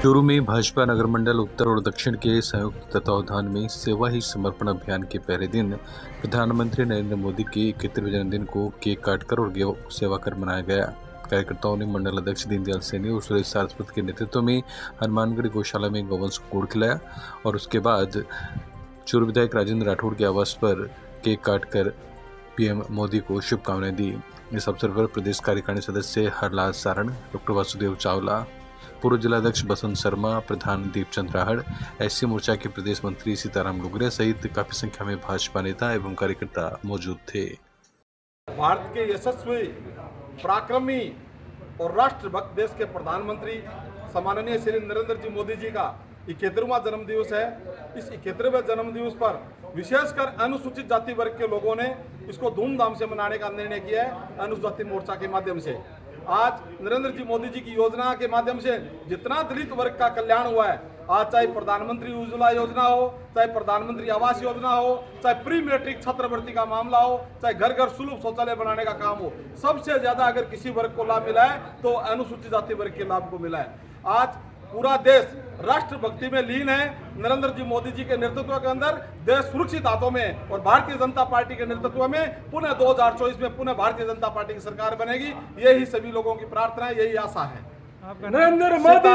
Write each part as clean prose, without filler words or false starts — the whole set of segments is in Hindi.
चूरू में भाजपा नगर मंडल उत्तर और दक्षिण के संयुक्त तत्वावधान में सेवा ही समर्पण अभियान के पहले दिन प्रधानमंत्री नरेंद्र मोदी के 71वें जन्मदिन को केक काटकर और गौ सेवा कर मनाया गया। कार्यकर्ताओं ने मंडल अध्यक्ष दीनदयाल सैनी और सुरेश सारस्वत के नेतृत्व में हनुमानगढ़ गौशाला में गौवंश को गुड़ खिलाया और उसके बाद चूरू विधायक राजेंद्र राठौड़ के आवास पर केक काटकर पीएम मोदी को शुभकामनाएं दी। इस अवसर पर प्रदेश कार्यकारिणी सदस्य हरलाल सारण, डॉक्टर वासुदेव चावला, पूर्व जिलाध्यक्ष बसंत शर्मा, प्रधान दीपचंद राहड़, एससी मोर्चा के प्रदेश मंत्री सीताराम लुगरे सहित काफी संख्या में भाजपा नेता एवं कार्यकर्ता मौजूद थे। भारत के यशस्वी, पराक्रमी और राष्ट्रभक्त देश के प्रधानमंत्री सम्माननीय श्री नरेंद्र जी मोदी जी का 71वां जन्मदिवस है। इस 71वें जन्मदिवस पर विशेषकर अनुसूचित जाति वर्ग के लोगों ने इसको धूमधाम से मनाने का निर्णय किया है। अनुसूचित मोर्चा के माध्यम से आज नरेंद्र जी मोदी जी की योजना के माध्यम से जितना दलित वर्ग का कल्याण हुआ है, आज चाहे प्रधानमंत्री उज्ज्वला योजना हो, चाहे प्रधानमंत्री आवास योजना हो, चाहे प्री मैट्रिक छात्रवृत्ति का मामला हो, चाहे घर घर सुलभ शौचालय बनाने का काम हो, सबसे ज्यादा अगर किसी वर्ग को लाभ मिला है तो अनुसूचित जाति वर्ग के लाभ को मिला है। आज पूरा देश राष्ट्रभक्ति में लीन है। नरेंद्र जी मोदी जी के नेतृत्व के अंदर देश सुरक्षित हाथों में और भारतीय जनता पार्टी के नेतृत्व में पुनः 2024 में पुनः भारतीय जनता पार्टी की सरकार बनेगी। यही सभी लोगों की प्रार्थना है, यही आशा है। नरेंद्र मोदी,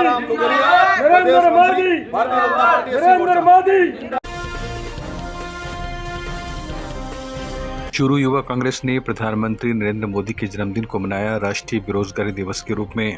नरेंद्र मोदी, भारतीय जनता पार्टी, नरेंद्र मोदी। चूरू युवा कांग्रेस ने प्रधानमंत्री नरेंद्र मोदी के जन्मदिन को मनाया राष्ट्रीय बेरोजगारी दिवस के रूप में।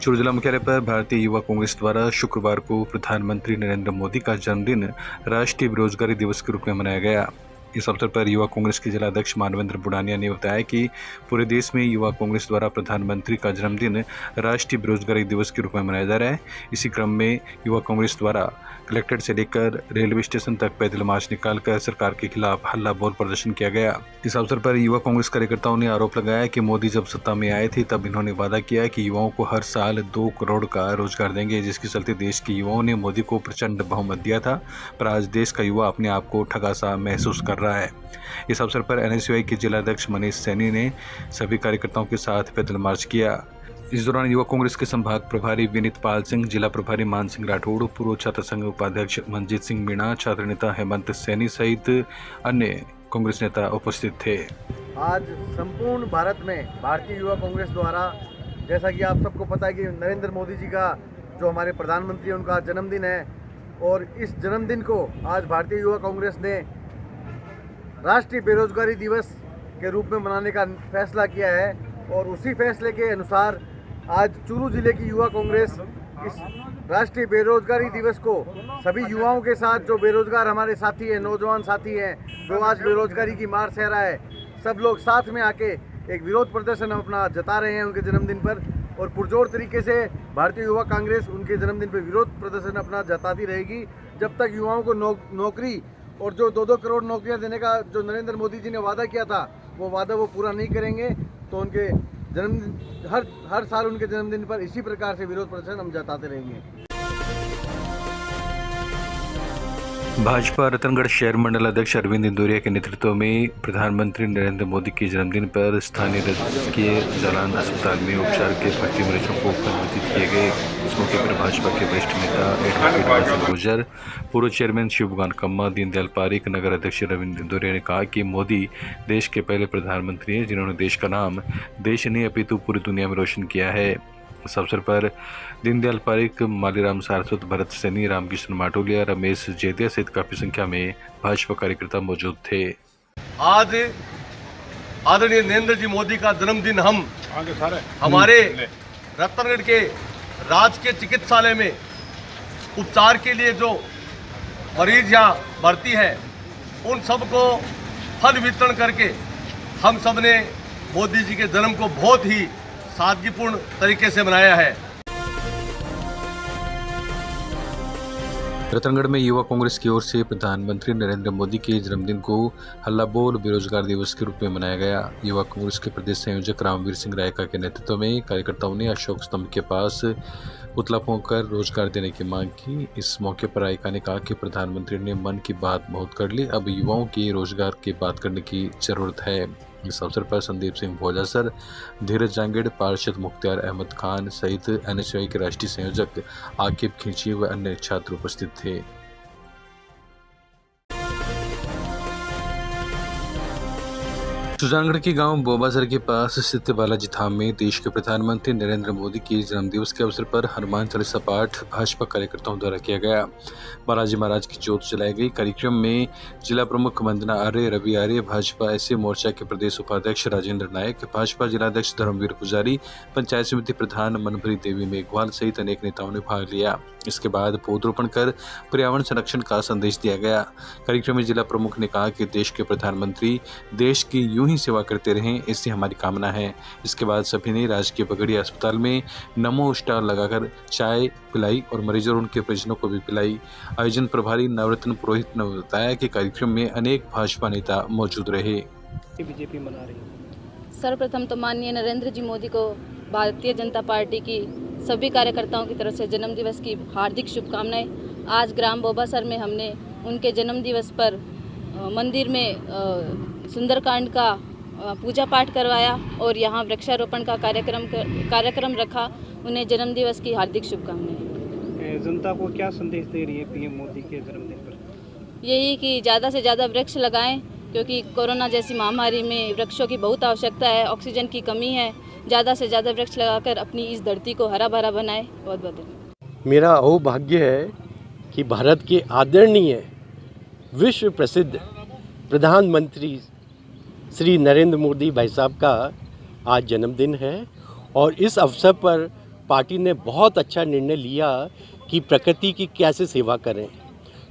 चूरू जिला मुख्यालय पर भारतीय युवा कांग्रेस द्वारा शुक्रवार को प्रधानमंत्री नरेंद्र मोदी का जन्मदिन राष्ट्रीय बेरोजगारी दिवस के रूप में मनाया गया। इस अवसर पर युवा कांग्रेस के जिलाध्यक्ष मानवेंद्र बुडानिया ने बताया कि पूरे देश में युवा कांग्रेस द्वारा प्रधानमंत्री का जन्मदिन राष्ट्रीय बेरोजगारी दिवस के रूप में मनाया जा रहा है। इसी क्रम में युवा कांग्रेस द्वारा कलेक्ट्रेट से लेकर रेलवे स्टेशन तक पैदल मार्च निकालकर सरकार के खिलाफ हल्ला बोल प्रदर्शन किया गया। इस अवसर पर युवा कांग्रेस कार्यकर्ताओं ने आरोप लगाया कि मोदी जब सत्ता में आए थे तब इन्होंने वादा किया कि युवाओं को हर साल 2 करोड़ का रोजगार देंगे, जिसके चलते देश के युवाओं ने मोदी को प्रचंड बहुमत दिया था। पर आज देश का युवा अपने आप को ठगा सा महसूस कर रहा है। इस अवसर पर एनएसयूआई के जिलाध्यक्ष मनीष सैनी ने सभी कार्यकर्ताओं के साथ पैदल मार्च किया। इस दौरान युवा कांग्रेस के संभाग प्रभारी विनीत पाल सिंह, जिला प्रभारी मान सिंह राठौड़, पूर्व छात्र संघ उपाध्यक्ष मंजीत सिंह मीणा, छात्र नेता हेमंत सैनी सहित अन्य कांग्रेस नेता उपस्थित थे। आज संपूर्ण भारत में भारतीय युवा कांग्रेस द्वारा, जैसा कि आप सबको पता है कि नरेंद्र मोदी जी का जो हमारे प्रधानमंत्री हैं उनका जन्मदिन है और इस जन्मदिन को आज भारतीय युवा कांग्रेस ने राष्ट्रीय बेरोजगारी दिवस के रूप में मनाने का फैसला किया है। और उसी फैसले के अनुसार आज चूरू जिले की युवा कांग्रेस इस राष्ट्रीय बेरोजगारी दिवस को सभी युवाओं के साथ, जो बेरोजगार हमारे साथी हैं, नौजवान साथी हैं, जो आज बेरोजगारी की मार सह रहा है, सब लोग साथ में आके एक विरोध प्रदर्शन अपना जता रहे हैं उनके जन्मदिन पर। और पुरजोर तरीके से भारतीय युवा कांग्रेस उनके जन्मदिन पर विरोध प्रदर्शन अपना जताती रहेगी जब तक युवाओं को नौकरी और जो 2-2 करोड़ नौकरियां देने का जो नरेंद्र मोदी जी ने वादा किया था वो वादा वो पूरा नहीं करेंगे तो उनके जन्मदिन हर साल उनके जन्मदिन पर इसी प्रकार से विरोध प्रदर्शन हम जताते रहेंगे। भाजपा रतनगढ़ शहर मंडल अध्यक्ष अरविंद इंदौरिया के नेतृत्व में प्रधानमंत्री नरेंद्र मोदी के जन्मदिन पर स्थानीय राजकीय जालान अस्पताल में उपचार के भर्ती मरीजों को फल वितरित किए गए। इस मौके पर भाजपा के वरिष्ठ नेता एडवोकेट वासिम गुर्जर, पूर्व चेयरमैन शिवगान कम्मा, दीनदयाल पारिक, नगर अध्यक्ष अरविंद इंदौरिया ने कहा कि मोदी देश के पहले प्रधानमंत्री हैं जिन्होंने देश का नाम देश नहीं अपितु पूरी दुनिया में रोशन किया है। इस अवसर पर दीनदयाल पारिक, मालीराम सारस्वत, भरत सैनी, रामकृष्ण माटोलिया, रमेश जेदिया सहित काफी संख्या में भाजपा कार्यकर्ता मौजूद थे। आज आदरणीय नरेंद्र जी मोदी का जन्मदिन हम हमारे रतनगढ़ के राजकीय चिकित्सालय में उपचार के लिए जो मरीज यहाँ भर्ती है उन सबको फल वितरण करके हम सब ने मोदी जी के जन्म को बहुत ही सादगीपूर्ण तरीके से मनाया है। रतनगढ़ में युवा कांग्रेस की ओर से प्रधानमंत्री नरेंद्र मोदी के जन्मदिन को हल्ला बोल बेरोजगार दिवस के रूप में मनाया गया। युवा कांग्रेस के प्रदेश संयोजक रामवीर सिंह रायका के नेतृत्व में कार्यकर्ताओं ने अशोक स्तंभ के पास पुतला फूंककर रोजगार देने की मांग की। इस मौके पर रायका ने कहा कि प्रधानमंत्री ने मन की बात बहुत कर ली, अब युवाओं की रोजगार की बात करने की जरूरत है। इस अवसर पर संदीप सिंह भोजासर, धीरज जांगेड़, पार्षद मुख्तार अहमद खान सहित NSY के राष्ट्रीय संयोजक आकिब खींची व अन्य छात्र उपस्थित थे। सुजानगढ़ के गांव बोबासर के पास स्थित बालाजी धाम में देश के प्रधानमंत्री नरेंद्र मोदी के जन्मदिवस के अवसर पर हनुमान चालीसा पाठ भाजपा कार्यकर्ताओं द्वारा किया गया। बालाजी महाराज की ज्योत जलाई गई। कार्यक्रम में जिला प्रमुख वंदना आर्य, रवि आर्य, भाजपा ऐसे मोर्चा के प्रदेश उपाध्यक्ष राजेंद्र नायक, भाजपा जिलाध्यक्ष धर्मवीर पुजारी, पंचायत समिति प्रधान मनभरी देवी मेघवाल सहित अनेक नेताओं ने भाग लिया। इसके बाद पौधरोपण कर पर्यावरण संरक्षण का संदेश दिया गया। कार्यक्रम में जिला प्रमुख ने कहा कि देश के प्रधानमंत्री देश की यूं ही सेवा करते रहें, इससे हमारी कामना है। इसके बाद सभी ने राजकीय पगड़ी अस्पताल में नमो स्टार लगाकर चाय पिलाई और मरीजों और उनके परिजनों को भी पिलाई। आयोजन प्रभारी नवरत्न पुरोहित ने बताया कि कार्यक्रम में अनेक भाजपा नेता मौजूद रहे। बीजेपी मना रही है। सर्वप्रथम तो माननीय नरेंद्र जी मोदी को भारतीय जनता पार्टी की सभी कार्यकर्ताओं की तरफ से जन्मदिवस की हार्दिक शुभकामनाएं। आज ग्राम बोबासर में हमने उनके जन्मदिवस पर मंदिर में सुंदरकांड का पूजा पाठ करवाया और यहाँ वृक्षारोपण का कार्यक्रम रखा। उन्हें जन्मदिवस की हार्दिक शुभकामनाएं। जनता को क्या संदेश दे रही है पीएम मोदी के जन्मदिन पर? यही कि ज़्यादा से ज़्यादा वृक्ष लगाएं, क्योंकि कोरोना जैसी महामारी में वृक्षों की बहुत आवश्यकता है, ऑक्सीजन की कमी है। ज़्यादा से ज़्यादा वृक्ष लगाकर अपनी इस धरती को हरा भरा बनाएं। बहुत बहुत धन्यवाद। मेरा अहोभाग्य है कि भारत के आदरणीय विश्व प्रसिद्ध प्रधानमंत्री श्री नरेंद्र मोदी भाई साहब का आज जन्मदिन है और इस अवसर पर पार्टी ने बहुत अच्छा निर्णय लिया कि प्रकृति की कैसे सेवा करें।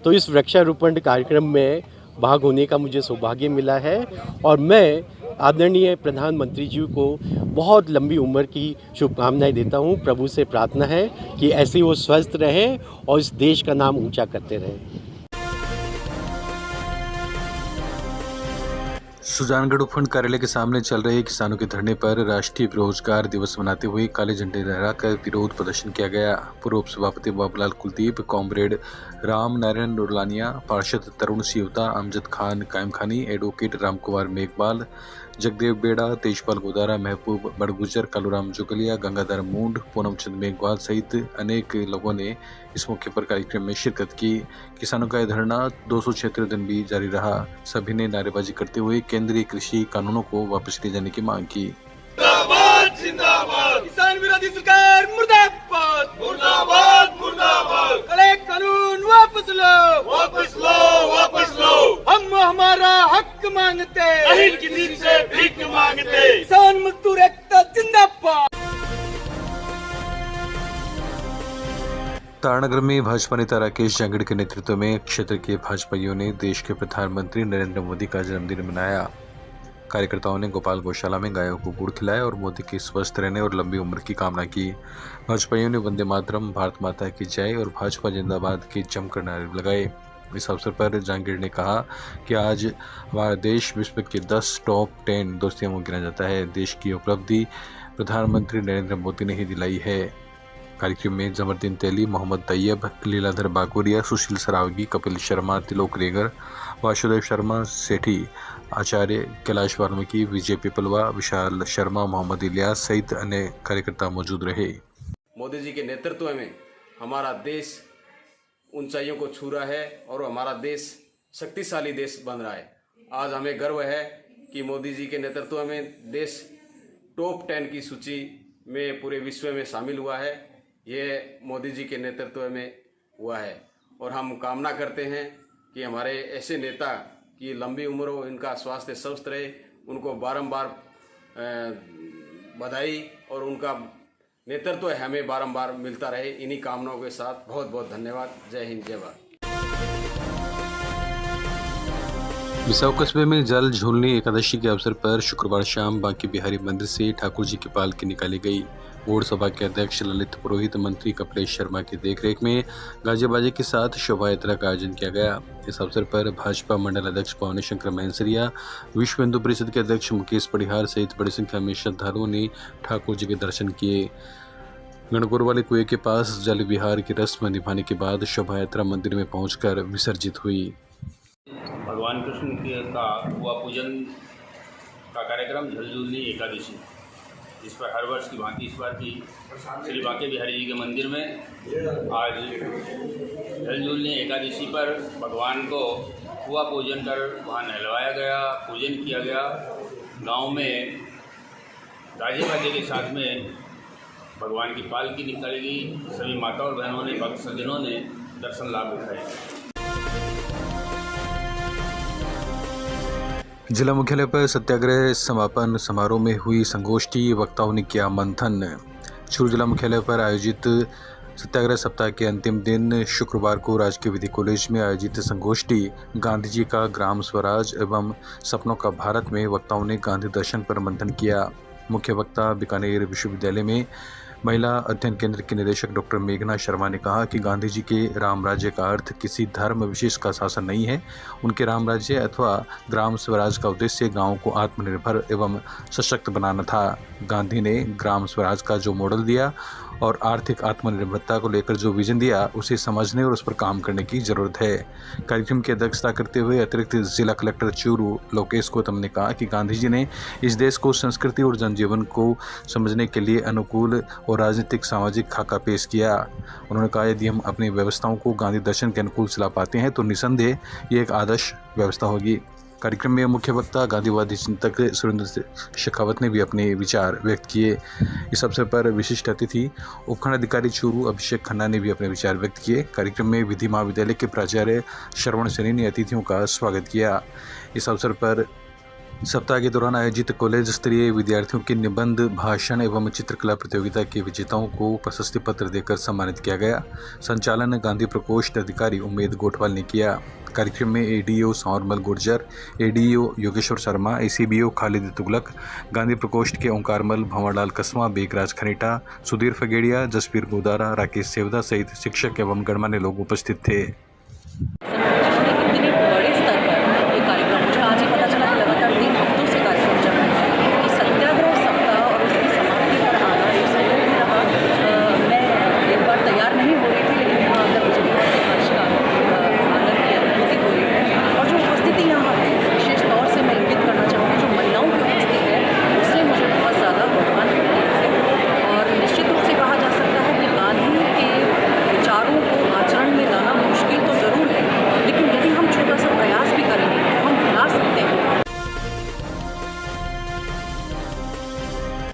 तो इस वृक्षारोपण कार्यक्रम में भाग होने का मुझे सौभाग्य मिला है और मैं आदरणीय प्रधानमंत्री जी को बहुत लंबी उम्र की शुभकामनाएं देता हूं। प्रभु से प्रार्थना है कि ऐसे वो स्वस्थ रहें और इस देश का नाम ऊंचा करते रहें। सुजानगढ़ उपखंड कार्यालय के सामने चल रहे किसानों के धरने पर राष्ट्रीय बेरोजगार दिवस मनाते हुए काले झंडे लहराकर विरोध प्रदर्शन किया गया। पूर्व सभापति बाबूलाल कुलदीप, कॉमरेड राम नारायण नुरलानिया, पार्षद तरुण सिवता, अमजद खान कायम खानी, एडवोकेट रामकुमार मेघवाल, जगदेव बेड़ा, तेजपाल गोदारा, महबूब बड़गुजर, कालूराम जुगलिया, गंगाधर मूंड, पूनम चंद मेघवाल सहित अनेक लोगों ने इस मौके पर कार्यक्रम में शिरकत की। किसानों का यह धरना 276 दिन भी जारी रहा। सभी ने नारेबाजी करते हुए केंद्रीय कृषि कानूनों को वापस ले जाने की मांग की। जिंदाबाद जिंदाबाद, किसान विरोधी सरकार मुर्दाबाद मुर्दाबाद मुर्दाबाद, काले कानून वापस लो वापस लो वापस लो। हम हमारा हक मांगते, नहीं किसी से भीख मांगते। किसान मजदूर एकता जिंदाबाद। तारानगर में भाजपा नेता राकेश जांगड़ के नेतृत्व में क्षेत्र के भाजपाइयों ने देश के प्रधानमंत्री नरेंद्र मोदी का जन्मदिन मनाया। कार्यकर्ताओं ने गोपाल गौशाला में गायों को गुड़ खिलाया और मोदी के स्वस्थ रहने और लंबी उम्र की कामना की। भाजपाइयों ने वंदे मातरम, भारत माता की जय और भाजपा जिंदाबाद के जमकर नारे लगाए। इस अवसर पर जांगड़ ने कहा कि आज हमारा देश विश्व के 10 टॉप 10 दोस्तियों में गिना जाता है। देश की उपलब्धि प्रधानमंत्री नरेंद्र मोदी ने ही दिलाई है। कार्यक्रम में जमरदीन तेली, मोहम्मद तैयब, लीलाधर बागोरिया, सुशील सरावगी, कपिल शर्मा, तिलोक रेगर, वासुदेव शर्मा, सेठी आचार्य, कैलाश वाल्मीकि, विजय पिपलवा, विशाल शर्मा, मोहम्मद इलियास सहित अन्य कार्यकर्ता मौजूद रहे। मोदी जी के नेतृत्व में हमारा देश ऊंचाइयों को छू रहा है और हमारा देश शक्तिशाली देश बन रहा है। आज हमें गर्व है कि मोदी जी के नेतृत्व में देश टॉप 10 की सूची में पूरे विश्व में शामिल हुआ है। ये मोदी जी के नेतृत्व में हुआ है और हम कामना करते हैं कि हमारे ऐसे नेता की लंबी उम्र हो, इनका स्वास्थ्य स्वस्थ रहे, उनको बारंबार बधाई और उनका नेतृत्व हमें बारंबार मिलता रहे। इन्हीं कामनाओं के साथ बहुत बहुत धन्यवाद। जय हिंद, जय भारत। बिसाऊ कस्बे में जल झूलनी एकादशी के अवसर पर शुक्रवार शाम बांके बिहारी मंदिर से ठाकुर जी की पालकी निकाली गई। बोर्ड सभा के अध्यक्ष ललित पुरोहित, मंत्री कपिलेश शर्मा की देखरेख में गाजे बाजे के साथ शोभा यात्रा का आयोजन किया गया। इस अवसर पर भाजपा मंडल अध्यक्ष पवनी शंकर मैंसरिया, विश्व हिंदू परिषद के अध्यक्ष मुकेश पड़िहार सहित बड़ी संख्या में श्रद्धालुओं ने ठाकुर जी के दर्शन किए। गणगौर वाले कुएं के पास जल विहार की रस्म निभाने के बाद शोभा यात्रा मंदिर में पहुंचकर विसर्जित हुई। भगवान कृष्ण का हुआ पूजन का कार्यक्रम झलझुलनी एकादशी, जिस पर हर वर्ष की भांति इस बार भी श्री बांके बिहारी जी के मंदिर में आज झलझुलनी एकादशी पर भगवान को कुआ पूजन कर वहाँ नहलवाया गया, पूजन किया गया। गांव में गाजे बाजे के साथ में भगवान की पालकी निकाली गई। सभी माता और बहनों ने, भक्त सज्जनों ने दर्शन लाभ उठाए। जिला मुख्यालय पर सत्याग्रह समापन समारोह में हुई संगोष्ठी, वक्ताओं ने किया मंथन। चूरू जिला मुख्यालय पर आयोजित सत्याग्रह सप्ताह के अंतिम दिन शुक्रवार को राजकीय विधि कॉलेज में आयोजित संगोष्ठी गांधी जी का ग्राम स्वराज एवं सपनों का भारत में वक्ताओं ने गांधी दर्शन पर मंथन किया। मुख्य वक्ता बीकानेर विश्वविद्यालय में महिला अध्ययन केंद्र के निदेशक डॉक्टर मेघना शर्मा ने कहा कि गांधी जी के राम राज्य का अर्थ किसी धर्म विशेष का शासन नहीं है। उनके राम राज्य अथवा ग्राम स्वराज का उद्देश्य गांवों को आत्मनिर्भर एवं सशक्त बनाना था। गांधी ने ग्राम स्वराज का जो मॉडल दिया और आर्थिक आत्मनिर्भरता को लेकर जो विजन दिया, उसे समझने और उस पर काम करने की जरूरत है। कार्यक्रम की अध्यक्षता करते हुए अतिरिक्त जिला कलेक्टर चूरू लोकेश गौतम ने कहा कि गांधी जी ने इस देश को संस्कृति और जनजीवन को समझने के लिए अनुकूल और राजनीतिक सामाजिक खाका पेश किया। उन्होंने कहा, यदि हम अपनी व्यवस्थाओं को गांधी दर्शन के अनुकूल चला पाते हैं तो निसंदेह ये एक आदर्श व्यवस्था होगी। कार्यक्रम में मुख्य वक्ता गांधीवादी चिंतक सुरेंद्र शेखावत ने भी अपने विचार व्यक्त किए। इस अवसर पर विशिष्ट अतिथि उपखंड अधिकारी चूरू अभिषेक खन्ना ने भी अपने विचार व्यक्त किए। कार्यक्रम में विधि महाविद्यालय के प्राचार्य श्रवण सैनी ने अतिथियों का स्वागत किया। इस अवसर पर सप्ताह के दौरान आयोजित कॉलेज स्तरीय विद्यार्थियों के निबंध, भाषण एवं चित्रकला प्रतियोगिता के विजेताओं को प्रशस्ति पत्र देकर सम्मानित किया गया। संचालन गांधी प्रकोष्ठ अधिकारी उम्मेद गोठवाल ने किया। कार्यक्रम में एडीओ सौरमल गुर्जर, एडीओ योगेश्वर शर्मा, एसीबीओ खालिद तुगलक, गांधी प्रकोष्ठ के ओंकारमल, भंवरलाल कसमा, बेगराज खनेटा, सुधीर फगेड़िया, जसबीर गोदारा, राकेश सेवदा सहित शिक्षक एवं गणमान्य लोग उपस्थित थे।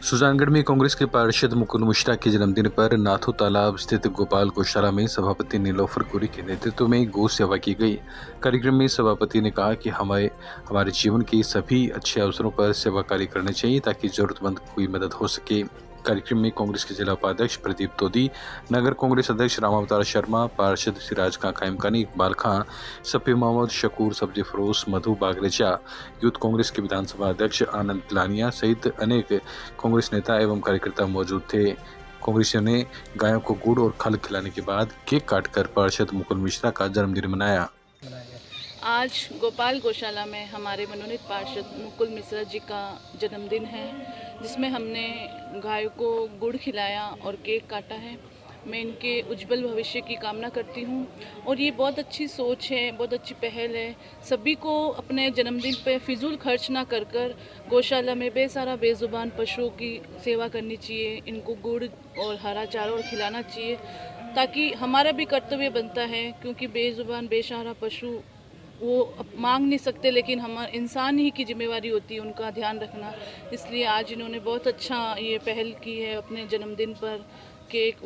सुजानगढ़ में कांग्रेस के पार्षद मुकुल मिश्रा के जन्मदिन पर नाथू तालाब स्थित गोपाल गौशाला में सभापति नीलोफर कोरी के नेतृत्व में गौ सेवा की गई। कार्यक्रम में सभापति ने कहा कि हमारे जीवन के सभी अच्छे अवसरों पर सेवा कार्य करने चाहिए ताकि जरूरतमंद की मदद हो सके। कार्यक्रम में कांग्रेस के जिला उपाध्यक्ष प्रदीप तोदी, नगर कांग्रेस अध्यक्ष रामावतार शर्मा, पार्षद सिराज खां कायमकानी, इकबाल खां, सफी मोहम्मद, शकूर, सब्जी फरोश, मधु बागरेचा, यूथ कांग्रेस के विधानसभा अध्यक्ष आनंद लानिया सहित अनेक कांग्रेस नेता एवं कार्यकर्ता मौजूद थे। कांग्रेसियों ने गायों को गुड़ और खल खिलाने के बाद केक काटकर पार्षद मुकुल मिश्रा का जन्मदिन मनाया। आज गोपाल गौशाला में हमारे मनोनीत पार्षद मुकुल मिश्रा जी का जन्मदिन है, जिसमें हमने गायों को गुड़ खिलाया और केक काटा है। मैं इनके उज्जवल भविष्य की कामना करती हूँ और ये बहुत अच्छी सोच है, बहुत अच्छी पहल है। सभी को अपने जन्मदिन पे फिजूल खर्च ना कर गौशाला में बेसारा बेजुबान पशुओं की सेवा करनी चाहिए। इनको गुड़ और हरा चारा और खिलाना चाहिए ताकि हमारा भी कर्तव्य बनता है, क्योंकि बेजुबान बेसहारा पशु वो मांग नहीं सकते, लेकिन हम इंसान ही की जिम्मेवारी होती है उनका ध्यान रखना। इसलिए आज इन्होंने बहुत अच्छा ये पहल की है अपने जन्मदिन पर केक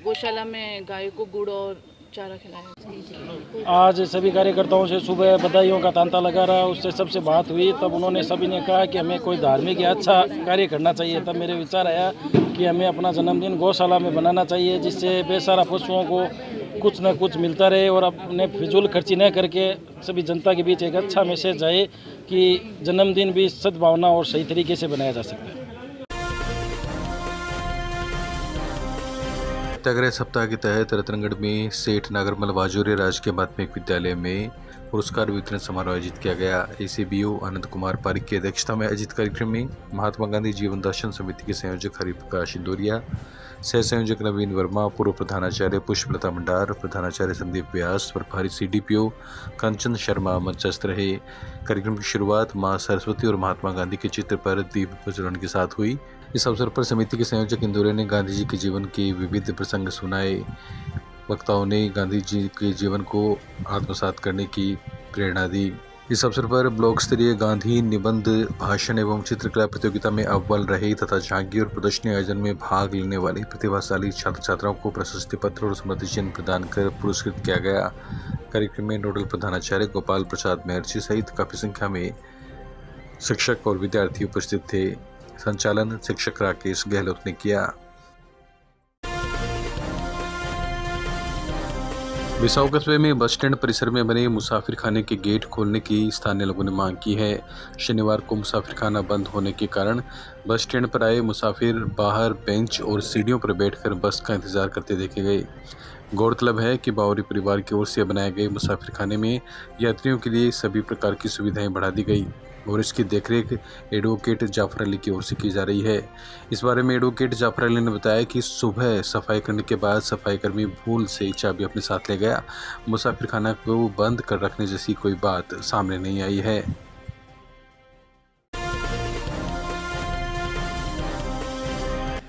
गौशाला में गायों को गुड़ और चारा खिलाया। आज सभी कार्यकर्ताओं से सुबह बधाइयों का तांता लगा रहा, उससे सबसे बात हुई तब उन्होंने सभी ने कहा कि हमें कोई धार्मिक या अच्छा कार्य करना चाहिए। तब मेरे विचार आया कि हमें अपना जन्मदिन गौशाला में बनाना चाहिए, जिससे बेसहारा पशुओं को कुछ न कुछ मिलता रहे और अपने फिजूल खर्ची न करके सभी जनता के बीच एक अच्छा मैसेज आए कि जन्मदिन भी सद्भावना और सही तरीके से बनाया जा सकता है। सत्याग्रह सप्ताह के तहत रतनगढ़ में सेठ नागरमल वाजूरे राजकीय माध्यमिक विद्यालय में पुरस्कार वितरण समारोह आयोजित किया गया। ACBO आनंद कुमार पारिक की अध्यक्षता में आयोजित कार्यक्रम में महात्मा गांधी जीवन दर्शन समिति के संयोजक हरिप्रकाश इंदौरिया, सह संयोजक नवीन वर्मा, पूर्व प्रधानाचार्य पुष्पलता भंडार, प्रधानाचार्य संदीप व्यास, प्रभारी CDPO कंचन शर्मा मंचस्थ रहे। कार्यक्रम की शुरुआत मां सरस्वती और महात्मा गांधी के चित्र पर दीप प्रज्वलन के साथ हुई। इस अवसर पर समिति के संयोजक इंदौरिया ने गांधी जी के जीवन के विविध प्रसंग सुनाए। वक्ताओं ने गांधी जी के जीवन को आत्मसात करने की प्रेरणा दी। इस अवसर पर ब्लॉक स्तरीय गांधी निबंध भाषण एवं चित्रकला प्रतियोगिता में अव्वल रहे तथा झांकी और प्रदर्शनी आयोजन में भाग लेने वाले प्रतिभाशाली छात्र छात्राओं को प्रशस्ति पत्र और स्मृति चिन्ह प्रदान कर पुरस्कृत किया गया। कार्यक्रम में नोडल प्रधानाचार्य गोपाल प्रसाद महर्षि सहित काफी संख्या में शिक्षक और विद्यार्थी उपस्थित थे। संचालन शिक्षक राकेश गहलोत ने किया। बिसाऊ कस्बे में बस स्टैंड परिसर में बने मुसाफिर खाने के गेट खोलने की स्थानीय लोगों ने मांग की है। शनिवार को मुसाफिर खाना बंद होने के कारण बस स्टैंड पर आए मुसाफिर बाहर बेंच और सीढ़ियों पर बैठकर बस का इंतजार करते देखे गए। गौरतलब है कि बावरी परिवार की ओर से बनाए गए मुसाफिर खाने में यात्रियों के लिए सभी प्रकार की सुविधाएं बढ़ा दी गई और इसकी देखरेख एडवोकेट जाफर अली की ओर से की जा रही है। इस बारे में एडवोकेट जाफर अली ने बताया कि सुबह सफाई करने के बाद सफाई कर्मी भूल से चाबी अपने साथ ले गया। मुसाफिर खाना को बंद कर रखने जैसी कोई बात सामने नहीं आई है।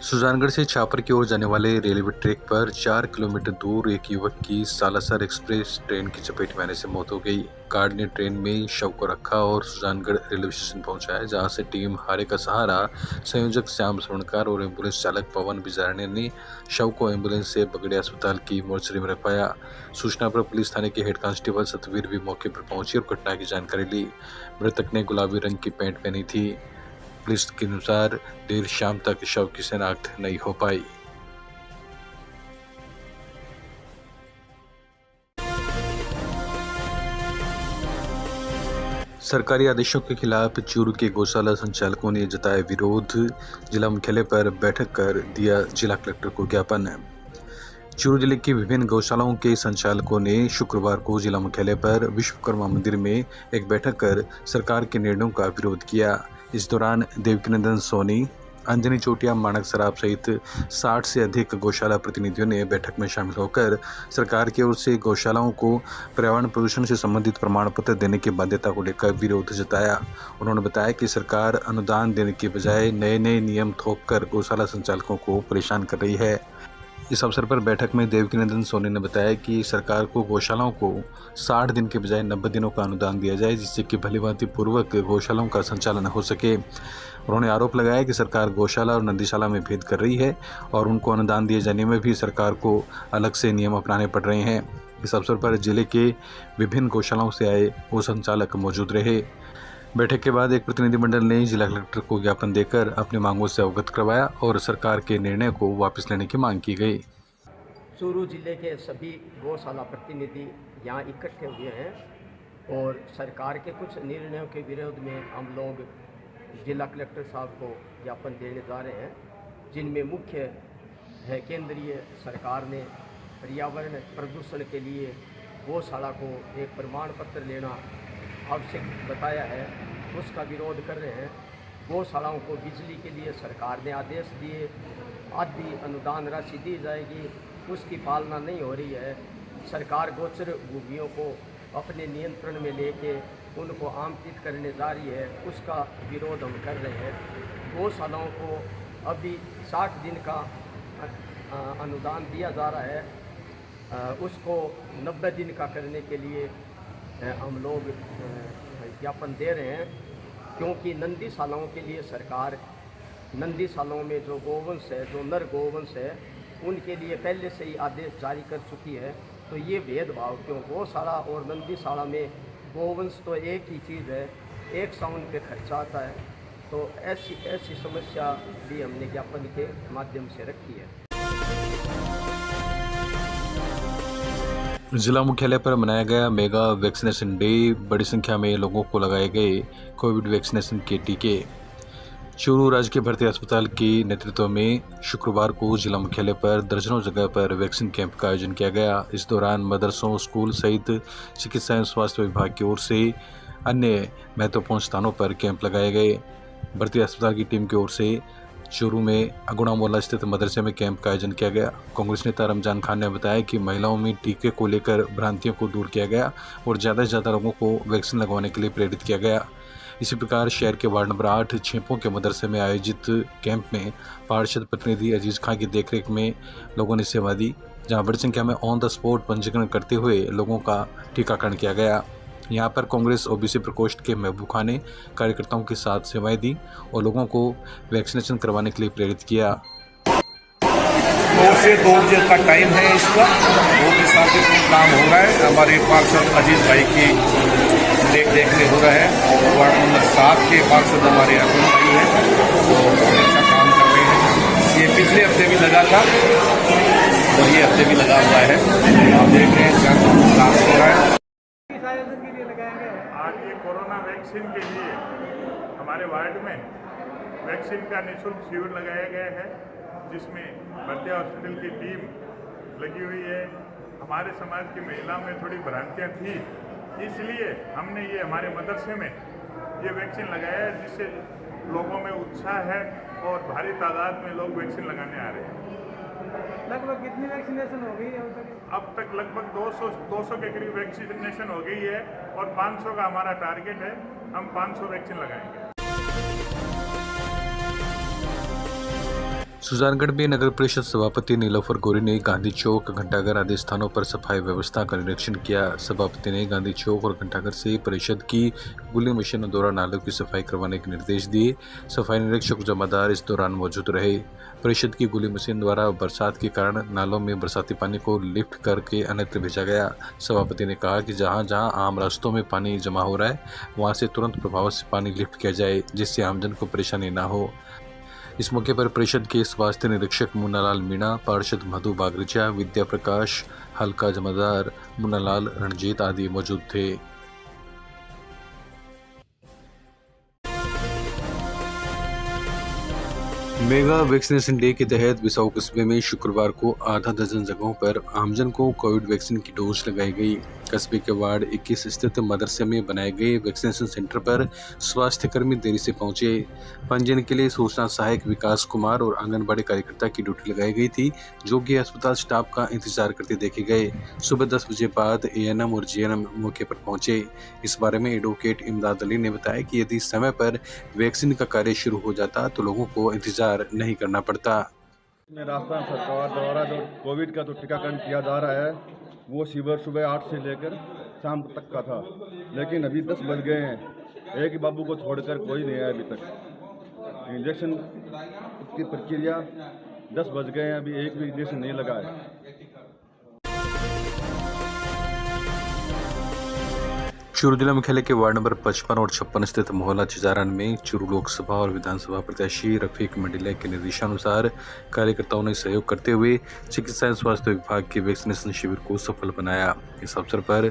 सुजानगढ़ से छापर की ओर जाने वाले रेलवे ट्रैक पर 4 किलोमीटर दूर एक युवक की सालासर एक्सप्रेस ट्रेन की चपेट में आने से मौत हो गई। गार्ड ने ट्रेन में शव को रखा और सुजानगढ़ रेलवे स्टेशन पहुंचाया, जहां से टीम हारे का सहारा संयोजक श्याम स्वर्णकार और एम्बुलेंस चालक पवन बिजारने ने शव को एम्बुलेंस से बगड़े अस्पताल की मोर्चरी में रखवाया। सूचना पर पुलिस थाने के हेड कांस्टेबल सतवीर भी मौके पर पहुंची और घटना की जानकारी ली। मृतक ने गुलाबी रंग की पैंट पहनी थी। पुलिस के अनुसार देर शाम तक शव की शिनाख्त नहीं हो पाई। सरकारी आदेशों के खिलाफ चूरू के गौशाला संचालकों ने जताया विरोध। जिला मुख्यालय पर बैठक कर दिया जिला कलेक्टर को ज्ञापन। चूरू जिले के विभिन्न गौशालाओं के संचालकों ने शुक्रवार को जिला मुख्यालय पर विश्वकर्मा मंदिर में एक बैठक कर सरकार के निर्णयों का विरोध किया। इस दौरान देवकीनंदन सोनी, अंजनी चोटिया, माणक सराफ सहित 60 से अधिक गौशाला प्रतिनिधियों ने बैठक में शामिल होकर सरकार की ओर से गौशालाओं को पर्यावरण प्रदूषण से संबंधित प्रमाण पत्र देने की बाध्यता को लेकर विरोध जताया। उन्होंने बताया कि सरकार अनुदान देने के बजाय नए नियम थोपकर गौशाला संचालकों को परेशान कर रही है। इस अवसर पर बैठक में देवकीनंदन सोनी ने बताया कि सरकार को गौशालाओं को 60 दिन के बजाय 90 दिनों का अनुदान दिया जाए, जिससे कि भलीभांति पूर्वक गौशालाओं का संचालन हो सके। उन्होंने आरोप लगाया कि सरकार गौशाला और नंदीशाला में भेद कर रही है और उनको अनुदान दिए जाने में भी सरकार को अलग से नियम अपनाने पड़ रहे हैं। इस अवसर पर जिले के विभिन्न गौशालाओं से आए गौ संचालक मौजूद रहे। बैठक के बाद एक प्रतिनिधिमंडल ने जिला कलेक्टर को ज्ञापन देकर अपनी मांगों से अवगत करवाया और सरकार के निर्णय को वापस लेने की मांग की गई। चूरू जिले के सभी गौशाला प्रतिनिधि यहाँ इकट्ठे हुए हैं और सरकार के कुछ निर्णयों के विरोध में हम लोग जिला कलेक्टर साहब को ज्ञापन देने जा रहे हैं, जिनमें मुख्य है केंद्रीय सरकार ने पर्यावरण प्रदूषण के लिए गौशाला को एक प्रमाण पत्र लेना आवश्यक बताया है, उसका विरोध कर रहे हैं। गौशालाओं को बिजली के लिए सरकार ने आदेश दिए, आधी अनुदान राशि दी जाएगी, उसकी पालना नहीं हो रही है। सरकार गोचर भूमियों को अपने नियंत्रण में लेके उनको आमंत्रित करने जा रही है, उसका विरोध हम कर रहे हैं। गौशालाओं को अभी 60 दिन का अनुदान दिया जा रहा है, उसको 90 दिन का करने के लिए हम लोग ज्ञापन दे रहे हैं, क्योंकि नंदीशालाओं के लिए सरकार नंदीशालाओं में जो गोवंश है, जो नर गोवंश है, उनके लिए पहले से ही आदेश जारी कर चुकी है। तो ये भेदभाव क्यों? गौशाला और नंदीशाला में गोवंश तो एक ही चीज़ है, एक साउंड पे खर्चा आता है। तो ऐसी समस्या भी हमने ज्ञापन के माध्यम से रखी है। जिला मुख्यालय पर मनाया गया मेगा वैक्सीनेशन डे। बड़ी संख्या में लोगों को लगाए गए कोविड वैक्सीनेशन के टीके। चूरू राजकीय भर्ती अस्पताल के नेतृत्व में शुक्रवार को जिला मुख्यालय पर दर्जनों जगह पर वैक्सीन कैंप का आयोजन किया गया। इस दौरान मदरसों, स्कूल सहित चिकित्सा एवं स्वास्थ्य विभाग की ओर से अन्य महत्वपूर्ण स्थानों पर कैंप लगाए गए। भर्ती अस्पताल की टीम की ओर से चूरू में अगुणा मोहल्ला स्थित मदरसे में कैंप का आयोजन किया गया। कांग्रेस नेता रमजान खान ने बताया कि महिलाओं में टीके को लेकर भ्रांतियों को दूर किया गया और ज़्यादा से ज़्यादा लोगों को वैक्सीन लगवाने के लिए प्रेरित किया गया। इसी प्रकार शहर के वार्ड नंबर 8 छेपों के मदरसे में आयोजित कैंप में पार्षद प्रतिनिधि अजीज खां की देखरेख में लोगों ने सेवा दी, जहां बड़ी संख्या में ऑन द स्पॉट पंजीकरण करते हुए लोगों का टीकाकरण किया गया। यहां पर कांग्रेस ओबीसी प्रकोष्ठ के महबूब खां ने कार्यकर्ताओं के साथ सेवाएं दी और लोगों को वैक्सीनेशन करवाने के लिए प्रेरित किया। 9 से 2 बजे का टाइम है इसका, बहुत ही शांतिपूर्ण काम हो रहा है। हमारे पार्षद अजीज भाई की देख में हो रहा है। वार्ड नंबर 7 के पार्षद हमारे अरुण भाई हैं, तो बहुत अच्छा काम कर रहे हैं। ये पिछले हफ्ते भी लगा था और ये हफ्ते भी लगा हुआ है। आप देख रहे हैं काम हो रहा है। आज ये कोरोना वैक्सीन के लिए हमारे वार्ड में वैक्सीन का निःशुल्क शिविर लगाया गया है, जिसमें भर्ती हॉस्पिटल की टीम लगी हुई है। हमारे समाज की महिलाओं में थोड़ी भ्रांतियाँ थी, इसलिए हमने ये हमारे मदरसे में ये वैक्सीन लगाया है, जिससे लोगों में उत्साह है और भारी तादाद में लोग वैक्सीन लगाने आ रहे हैं। लगभग कितनी वैक्सीनेशन हो गई है अब तक लगभग 200 के करीब वैक्सीनेशन हो गई है और 500 का हमारा टारगेट है। हम 500 वैक्सीन लगाएंगे। सुजानगढ़ में नगर परिषद सभापति नीलोफर गोरी ने गांधी चौक, घंटाघर आदि स्थानों पर सफाई व्यवस्था का निरीक्षण किया। सभापति ने गांधी चौक और घंटाघर से परिषद की खुली मशीनों द्वारा नालों की सफाई करवाने के निर्देश दिए। सफाई निरीक्षक जमादार इस दौरान मौजूद रहे। परिषद की खुली मशीन द्वारा बरसात के कारण नालों में बरसाती पानी को लिफ्ट करके अन्यत्र भेजा गया। सभापति ने कहा कि जहां जहां आम रास्तों में पानी जमा हो रहा है, वहां से तुरंत प्रभाव से पानी लिफ्ट किया जाए, जिससे आमजन को परेशानी न हो। इस मौके पर परिषद के स्वास्थ्य निरीक्षक मुन्नालाल मीणा, पार्षद मधु बागरिचा, विद्या प्रकाश, हल्का जमादार, मुन्नालाल रणजीत आदि मौजूद थे। मेगा वैक्सीनेशन डे के तहत बिसाऊ कस्बे में शुक्रवार को आधा दर्जन जगहों पर आमजन को कोविड वैक्सीन की डोज लगाई गई। कस्बे के वार्ड 21 स्थित मदरसे में बनाए गए वैक्सीनेशन सेंटर पर स्वास्थ्यकर्मी देरी से पहुंचे। पंजीयन के लिए सूचना सहायक विकास कुमार और आंगनबाड़ी कार्यकर्ता की ड्यूटी लगाई गई थी, जो कि अस्पताल स्टाफ का इंतजार करते देखे गए। सुबह 10 बजे बाद एएनएम और जीएनएम मौके पर पहुंचे। इस बारे में एडवोकेट इमदाद अली ने बताया कि यदि समय पर वैक्सीन का कार्य शुरू हो जाता तो लोगों को इंतजार नहीं करना पड़ता। राजस्थान सरकार द्वारा जो कोविड का जो टीकाकरण किया जा रहा है, वो शिविर सुबह 8 से लेकर शाम तक का था, लेकिन अभी 10 बज गए हैं। एक बाबू को छोड़कर कोई नहीं आया अभी तक। इंजेक्शन की प्रक्रिया 10 बज गए हैं, अभी एक भी इंजेक्शन नहीं लगा है। चूरू जिला मुख्यालय के वार्ड नंबर 55 और 56 स्थित मोहल्ला चिजारन में चूरू लोकसभा और विधानसभा प्रत्याशी रफीक मंडिला के निर्देशानुसार कार्यकर्ताओं ने सहयोग करते हुए चिकित्सा एवं स्वास्थ्य विभाग के वैक्सीनेशन शिविर को सफल बनाया। इस अवसर पर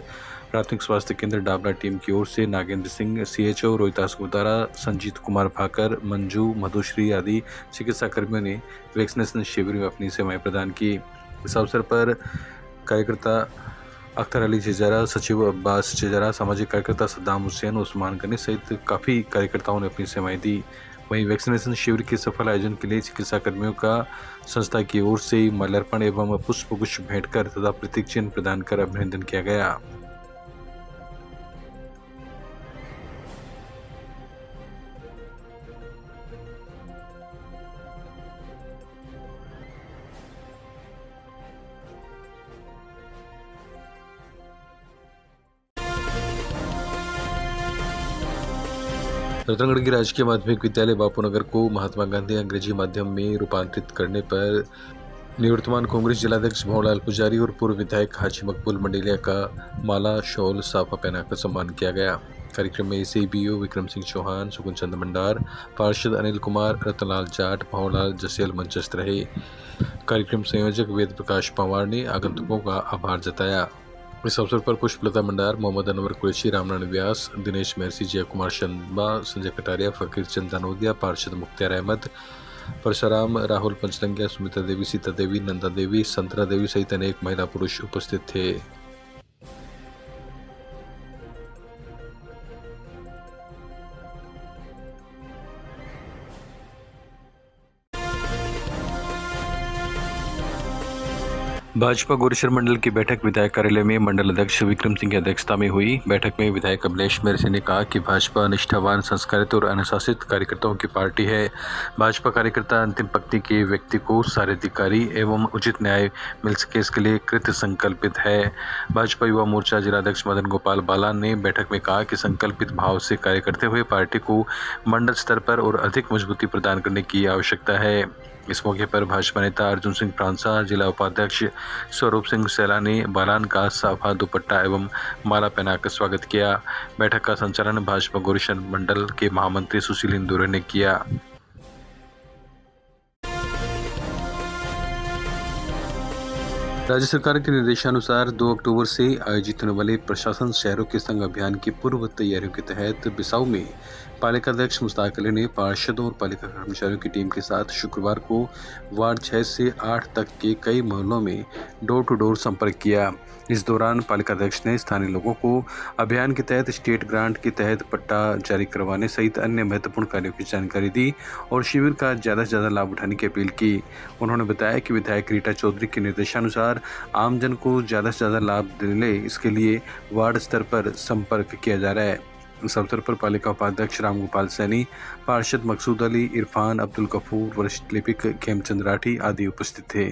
प्राथमिक स्वास्थ्य केंद्र डाबला टीम की ओर से नागेंद्र सिंह, सीएचओ रोहितास गुदारा, संजीत कुमार भाकर, मंजू, मधुश्री आदि चिकित्सा कर्मियों ने वैक्सीनेशन शिविर में अपनी सेवाएं प्रदान की। इस अवसर पर कार्यकर्ता अख्तर अली चिजारा, सचिव अब्बास चिजारा, सामाजिक कार्यकर्ता सद्दाम हुसैन, उस्मान गनी सहित काफ़ी कार्यकर्ताओं ने अपनी सेवाएं दी। वहीं वैक्सीनेशन शिविर के सफल आयोजन के लिए चिकित्सा कर्मियों का संस्था की ओर से माल्यार्पण एवं पुष्पगुच्छ भेंट कर तथा प्रतीक चिन्ह प्रदान कर अभिनंदन किया गया। रतनगढ़ की राजकीय माध्यमिक विद्यालय बापूनगर को महात्मा गांधी अंग्रेजी माध्यम में रूपांतरित करने पर निवर्तमान कांग्रेस जिलाध्यक्ष भंवरलाल पुजारी और पूर्व विधायक हाजी मकबूल मंडिलिया का माला, शॉल, साफा पहनाकर सम्मान किया गया। कार्यक्रम में एसईबीओ विक्रम सिंह चौहान, सुकुन चंद मंडार, पार्षद अनिल कुमार, रतनलाल जाट, भंवरलाल जसेल मंचस्थ रहे। कार्यक्रम संयोजक वेद प्रकाश पंवार ने आगंतुकों का आभार जताया। इस अवसर पर पुष्पलता मंडार, मोहम्मद अनवर कुरैशी, रामनारायण व्यास, दिनेश महर्षि, जय कुमार शर्मा, संजय कटारिया, फकीर चंद दानोदिया, पार्षद मुख्तियार अहमद, परशुराम, राहुल पंचलंगिया, सुमित्रा देवी, सीता देवी, नंदा देवी, संतरा देवी सहित अनेक महिला पुरुष उपस्थित थे। भाजपा गोरेश्वर मंडल की बैठक विधायक कार्यालय में मंडल अध्यक्ष विक्रम सिंह की अध्यक्षता में हुई। बैठक में विधायक कमलेश महर्षि ने कहा कि भाजपा निष्ठावान, संस्कारित और अनुशासित कार्यकर्ताओं की पार्टी है। भाजपा कार्यकर्ता अंतिम पंक्ति के व्यक्ति को सारे अधिकारी एवं उचित न्याय मिल सके, इसके लिए कृत संकल्पित है। भाजपा युवा मोर्चा जिलाध्यक्ष मदन गोपाल बालान ने बैठक में कहा कि संकल्पित भाव से कार्य करते हुए पार्टी को मंडल स्तर पर और अधिक मजबूती प्रदान करने की आवश्यकता है। इस मौके पर भाजपा नेता अर्जुन सिंह प्रांसा, जिला उपाध्यक्ष स्वरूप सिंह सैला ने बालान का साफा दुपट्टा एवं माला पहनाकर स्वागत किया। बैठक का संचालन भाजपा गोरेश्वर मंडल के महामंत्री सुशील इंदुरे ने किया। राज्य सरकार के निर्देशानुसार 2 अक्टूबर से आयोजित होने वाले प्रशासन शहरों के संग अभियान की पूर्व तैयारियों के तहत बिसाऊ में पालिका अध्यक्ष मुश्ताक अली ने पार्षदों और पालिका कर्मचारियों की टीम के साथ शुक्रवार को वार्ड 6 से 8 तक के कई मोहल्लों में डोर टू डोर संपर्क किया। इस दौरान पालिका अध्यक्ष ने स्थानीय लोगों को अभियान के तहत स्टेट ग्रांट के तहत पट्टा जारी करवाने सहित अन्य महत्वपूर्ण कार्यों की जानकारी दी और शिविर का ज़्यादा से ज़्यादा लाभ उठाने की अपील की। उन्होंने बताया कि विधायक रीटा चौधरी के निर्देशानुसार आमजन को ज़्यादा से ज़्यादा लाभ मिले, इसके लिए वार्ड स्तर पर संपर्क किया जा रहा है। इस अवसर पर पालिका उपाध्यक्ष रामगोपाल सैनी, पार्षद मकसूद अली, इरफान, अब्दुल गफूर, वरिष्ठ लिपिक खेमचंद राठी आदि उपस्थित थे।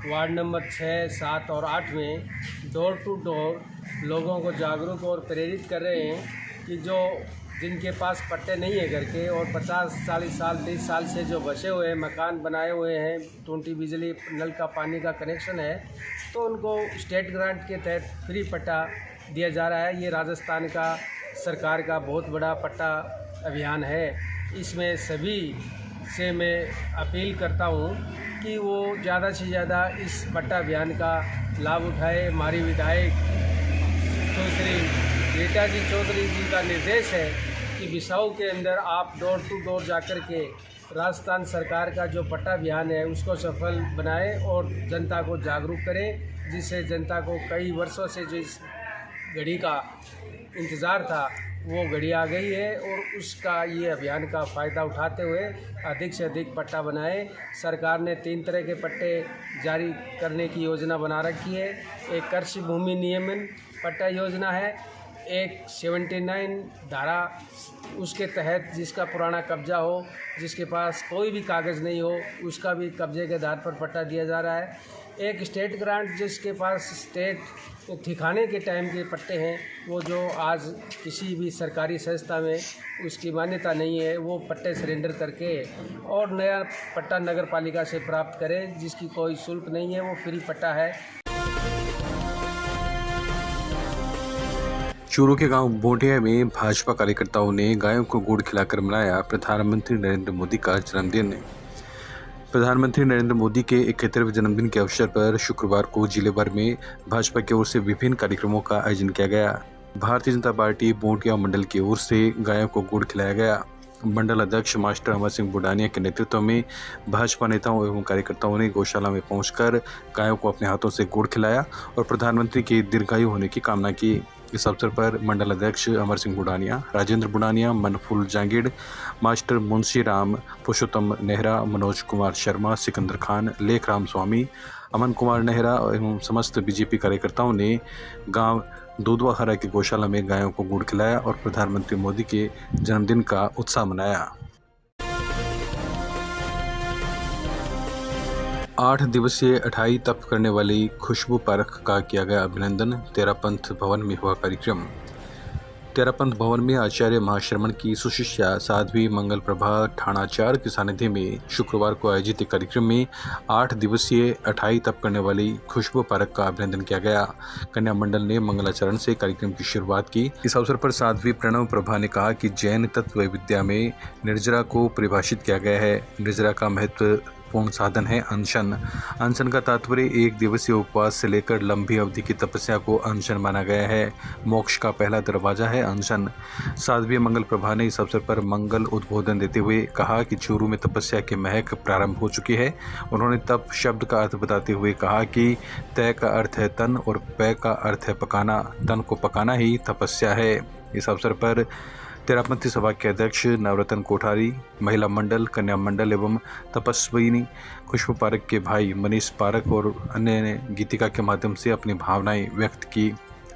वार्ड नंबर 6, 7 और 8 में डोर टू डोर लोगों को जागरूक और प्रेरित कर रहे हैं कि जो जिनके पास पट्टे नहीं है घर के और 50, 40 साल, 30 साल से जो बसे हुए हैं, मकान बनाए हुए हैं, 20 बिजली नल का पानी का कनेक्शन है, तो उनको स्टेट ग्रांट के तहत फ्री पट्टा दिया जा रहा है। ये राजस्थान का सरकार का बहुत बड़ा पट्टा अभियान है। इसमें सभी से मैं अपील करता हूँ कि वो ज़्यादा से ज़्यादा इस पट्टा अभियान का लाभ उठाए। हमारी विधायक सुश्री रीटा जी चौधरी जी का निर्देश है कि बिसाऊ के अंदर आप डोर टू डोर जाकर के राजस्थान सरकार का जो पट्टा अभियान है उसको सफल बनाएं और जनता को जागरूक करें, जिससे जनता को कई वर्षों से जो इस घड़ी का इंतज़ार था वो घड़ी आ गई है और उसका ये अभियान का फ़ायदा उठाते हुए अधिक से अधिक पट्टा बनाए। सरकार ने 3 तरह के पट्टे जारी करने की योजना बना रखी है। एक कृषि भूमि नियमन पट्टा योजना है, एक 79 धारा उसके तहत जिसका पुराना कब्जा हो, जिसके पास कोई भी कागज़ नहीं हो, उसका भी कब्जे के आधार पर पट्टा दिया जा रहा है। एक स्टेट ग्रांट जिसके पास स्टेट ठिकाने के टाइम के पट्टे हैं, वो जो आज किसी भी सरकारी संस्था में उसकी मान्यता नहीं है, वो पट्टे सरेंडर करके और नया पट्टा नगर पालिका से प्राप्त करें, जिसकी कोई शुल्क नहीं है, वो फ्री पट्टा है। चूरू के गांव बोटिया में भाजपा कार्यकर्ताओं ने गायों को गुड़ खिलाकर मनाया प्रधानमंत्री नरेंद्र मोदी का जन्मदिन। प्रधानमंत्री नरेंद्र मोदी के 71वें जन्मदिन के अवसर पर शुक्रवार को जिले भर में भाजपा की ओर से विभिन्न कार्यक्रमों का आयोजन किया गया। भारतीय जनता पार्टी बोटिया मंडल की ओर से गायों को गुड़ खिलाया गया। मंडल अध्यक्ष मास्टर अमर सिंह बुडानिया के नेतृत्व में भाजपा नेताओं एवं कार्यकर्ताओं ने गौशाला में पहुंचकर गायों को अपने हाथों से गुड़ खिलाया और प्रधानमंत्री के दीर्घायु होने की कामना की। इस अवसर पर मंडल अध्यक्ष अमर सिंह बुडानिया, राजेंद्र बुडानिया, मनफुल जांगिड़, मास्टर मुंशी राम, पुरुषोत्तम नेहरा, मनोज कुमार शर्मा, सिकंदर खान, लेख राम स्वामी, अमन कुमार नेहरा एवं समस्त बीजेपी कार्यकर्ताओं ने गांव दूधवाखरा की गौशाला में गायों को गुड़ खिलाया और प्रधानमंत्री मोदी के जन्मदिन का उत्साह मनाया। 8 दिवसीय 28 तप करने वाली खुशबू पारख का किया गया अभिनंदन। तेरापंथ भवन में हुआ कार्यक्रम। तेरापंथ भवन में आचार्य महाश्रमण की सुशिष्या साध्वी मंगल प्रभा ठाणाचार्य के सानिध्य में शुक्रवार को आयोजित एक कार्यक्रम में 8 दिवसीय 28 तप करने वाली खुशबू पारख का अभिनंदन किया गया। कन्या मंडल ने मंगलाचरण से कार्यक्रम की शुरुआत की। इस अवसर पर साध्वी प्रणव प्रभा ने कहा कि जैन तत्व विद्या में निर्जरा को परिभाषित किया गया है। निर्जरा का महत्व महत्वपूर्ण साधन है अनशन। अनशन का तात्पर्य एक दिवसीय उपवास से लेकर लंबी अवधि की तपस्या को अनशन माना गया है। मोक्ष का पहला दरवाजा है अनशन। साध्वी मंगल प्रभा ने इस अवसर पर मंगल उद्बोधन देते हुए कहा कि चूरू में तपस्या की महक प्रारंभ हो चुकी है। उन्होंने तप शब्द का अर्थ बताते हुए कहा कि तय का अर्थ है तन और पय का अर्थ है पकाना। तन को पकाना ही तपस्या है। इस अवसर पर तेरापंथी सभा के अध्यक्ष नवरत्न कोठारी, महिला मंडल, कन्या मंडल एवं तपस्विनी खुशबू पारक के भाई मनीष पारक और अन्य ने गीतिका के माध्यम से अपनी भावनाएं व्यक्त की।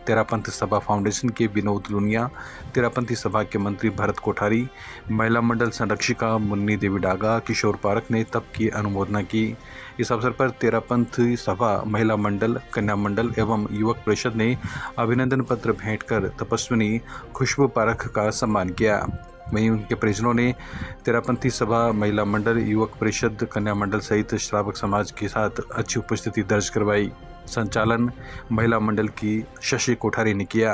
तेरापंथी सभा फाउंडेशन के विनोद लुनिया, तेरापंथी सभा के मंत्री भरत कोठारी, महिला मंडल संरक्षिका मुन्नी देवी डागा, किशोर पारक ने तप की अनुमोदना की। इस अवसर पर तेरापंथी सभा, महिला मंडल, कन्या मंडल एवं युवक परिषद ने अभिनंदन पत्र भेंट कर तपस्विनी खुशबू पारक का सम्मान किया। वहीं उनके परिजनों ने तेरापंथी सभा, महिला मंडल, युवक परिषद, कन्या मंडल सहित श्रावक समाज के साथ अच्छी उपस्थिति दर्ज करवाई। संचालन महिला मंडल की शशि कोठारी ने किया।